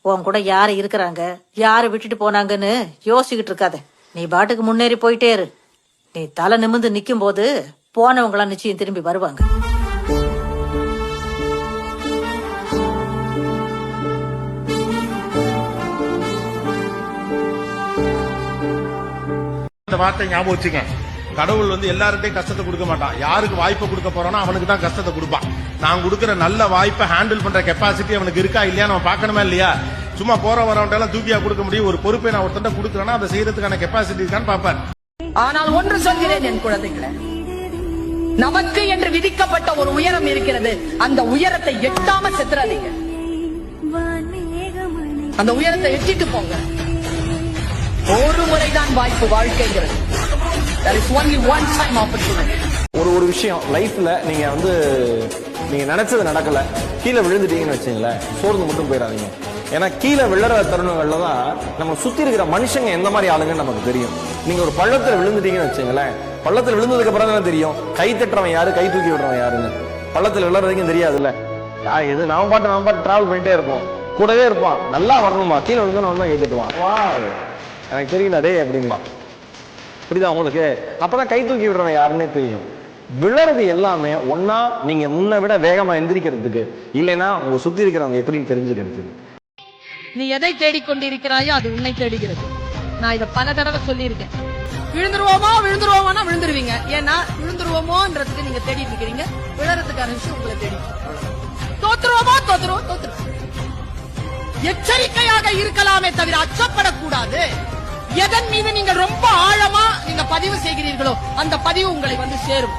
உன் கூட யாரு இருக்கிறாங்க, யாரு விட்டுட்டு போனாங்கன்னு யோசிச்சுக்கிட்டு இருக்காத. நீ பாட்டுக்கு முன்னேறி போயிட்டே இரு. நீ தலை நிமிர்ந்து நிக்கும் போது போனவங்களாம் நிச்சயம் திரும்பி வருவாங்க. இந்த வார்த்தை ஞாபகம் வச்சுக்க. கடவுள் எல்லார்ட்டையும் கஷ்டத்தை கொடுக்க மாட்டான். யாருக்கு வாய்ப்பை கொடுக்க போறானோ அவனுக்கு தான் கஷ்டத்தை கொடுப்பான். நான் கொடுக்கிற நல்ல வாய்ப்பை ஹேண்டில் பண்ற கெப்பாசிட்டி அவனுக்கு இருக்கா இல்லையா நம்ம பார்க்கணுமா இல்லையா? சும்மா போற வரவன்ட்டெல்லாம் தூக்கியா கொடுக்க முடியும்? ஒரு பொறுப்பை நான் ஒருத்தண்ட கொடுக்குறேன்னா அதை செய்யறதுக்கான கெப்பாசிட்டி இருக்கான்னு பார்ப்பேன். ஆனால் ஒன்று சொல்கிறேன் என் குழந்தைகளை, நமக்கு என்று விதிக்கப்பட்ட ஒரு உயரம் இருக்கிறது. அந்த உயரத்தை எட்டாம செத்துறாதீங்க. அந்த உயரத்தை எட்டிட்டு போங்க. ஒரு முறைதான் வாய்ப்பு வாழ்க்கைங்கிறது. ஒரு விஷயம் லைஃப்ல நீங்க நினைச்சது நடக்கல, கீழே விழுந்துட்டீங்கன்னு வச்சுங்களேன், சோர்ந்து மட்டும் போயிடாதீங்க. ஏன்னா கீழே விழுற தருணங்கள்ல தான் நம்ம சுத்தி இருக்கிற மனுஷங்க எந்த மாதிரி ஆளுங்கன்னு நமக்கு தெரியும். நீங்க ஒரு பள்ளத்துல விழுந்துட்டீங்கன்னு வச்சுங்களேன், பள்ளத்துல விழுந்ததுக்கு அப்புறம் தான் தெரியும் கை தட்டுறவன் யாரு, கை தூக்கி விடுறவன் யாருன்னு. பள்ளத்துல விழுறதுக்கும் தெரியாதுல்ல. எது நாம பாட்டு டிராவல் பண்ணிட்டே இருப்போம், கூடவே இருப்பான். நல்லா வரணுமா, கீழே விழுந்து கை தட்டுவான், எனக்கு தெரியல டே அப்படின்பா. புரியுதா உங்களுக்கு? அப்பதான் கை தூக்கி விடுறவன் யாருன்னே தெரியும். விழறது எல்லாமே ஒன்னா நீங்க முன்ன விட வேகமா எந்திரிக்கிறதுக்கு, இல்லைன்னா உங்க சுத்தி இருக்கிறவங்க எப்படின்னு தெரிஞ்சுக்கிறதுக்கு. நீ எதை தேடிக்கொண்டிருக்கிறாயோ அது உன்னை தேடுகிறது. நான் இதை பல தடவை சொல்லியிருக்கேன். விழுந்துருவோமா விழுந்துருவீங்க. ஏன்னா விழுந்துருவோமோன்றதுக்கு நீங்க தேடிட்டு இருக்கிறீங்க, விழறதுக்கான விஷயம் உங்களை தேடி. தோத்துருவோம். எச்சரிக்கையாக இருக்கலாமே தவிர அச்சப்படக்கூடாது. எதன் மீது நீங்க ரொம்ப ஆழமா நீங்க பதிவு செய்கிறீர்களோ அந்த பதிவு உங்களை சேரும்.